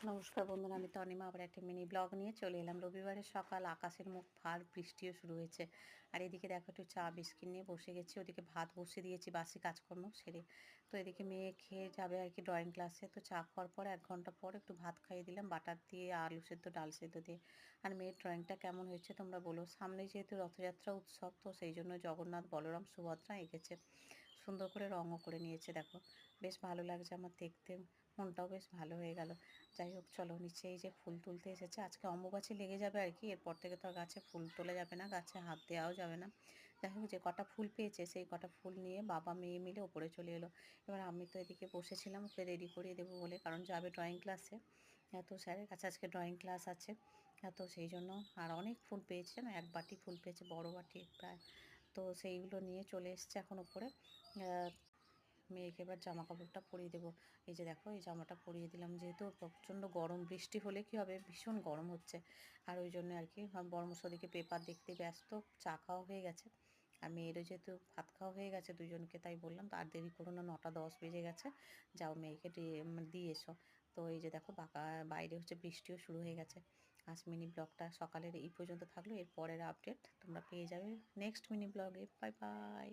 নমস্কার বন্ধুরা, আমি তনিমা আবার একটা মিনি ব্লগ নিয়ে চলে এলাম। রবিবারের সকাল, আকাশের মুখ ভার, বৃষ্টিও শুরু হয়েছে। আর এদিকে দেখো একটু চা বিস্কিট নিয়ে বসে গেছি। ওদিকে ভাত বসিয়ে দিয়েছি বাসি কাজকর্ম সেরে। তো এদিকে মেয়ে খেয়ে যাবে আর কি ড্রয়িং ক্লাসে। তো চা খাওয়ার পর 1 ঘন্টা পর একটু ভাত খাইয়ে দিলাম বাটার দিয়ে, আলু সেদ্ধ, ডাল সেদ্ধ দিয়ে। আর মেয়ের ড্রয়িংটা কেমন হয়েছে তোমরা বলো। সামনে যেহেতু রথযাত্রা উৎসব, তো সেই জন্য জগন্নাথ, বলরাম, সুভদ্রা এঁকেছে। সুন্দর করে রঙও করে নিয়েছে দেখো। বেশ ভালো লাগছে আমার দেখতে, মনটাও বেশ ভালো হয়ে গেল। যাই হোক, চলো নিচে এই যে ফুল তুলতে এসেছে। আজকে অম্বুবাচী লেগে যাবে আর কি, এরপর থেকে তো আর গাছে ফুল তোলা যাবে না, গাছে হাত দেওয়াও যাবে না। যাই হোক, যে কটা ফুল পেয়েছে সেই কটা ফুল নিয়ে বাবা মেয়ে মিলে ওপরে চলে এলো। এবার আমি তো এদিকে বসেছিলাম ওকে রেডি করিয়ে দেবো বলে, কারণ যাবে ড্রয়িং ক্লাসে। তো স্যারের কাছে আজকে ড্রয়িং ক্লাস আছে। তো সেই জন্য আর অনেক ফুল পেয়েছে না, 1 বাটি ফুল পেয়েছে, বড় বাটি প্রায়। তো সেইগুলো নিয়ে চলে এসছে এখন উপরে। মেয়েকে এবার জামা কাপড়টা পরিয়ে দেবো। এই যে দেখো, এই জামাটা পরিয়ে দিলাম, যেহেতু প্রচণ্ড গরম, বৃষ্টি হলে কি হবে, ভীষণ গরম হচ্ছে। আর ওই জন্য আর কি বড়মশাই ওদিকে পেপার দেখতে ব্যস্ত, চা খাওয়া হয়ে গেছে। আর মেয়েরও যেহেতু ভাত খাওয়া হয়ে গেছে দুজনকে, তাই বললাম তো আর দেরি করো না, 9টা 10 বেজে গেছে, যাও মেয়েকে দিয়ে এসো। তো এই যে দেখো বাইরে হচ্ছে বৃষ্টিও শুরু হয়ে গেছে। আজ মিনি ব্লগটা সকালের এই পর্যন্ত থাকলো, এর পরের আপডেট তোমরা পেয়ে যাবে নেক্সট মিনি ব্লগে। Bye bye.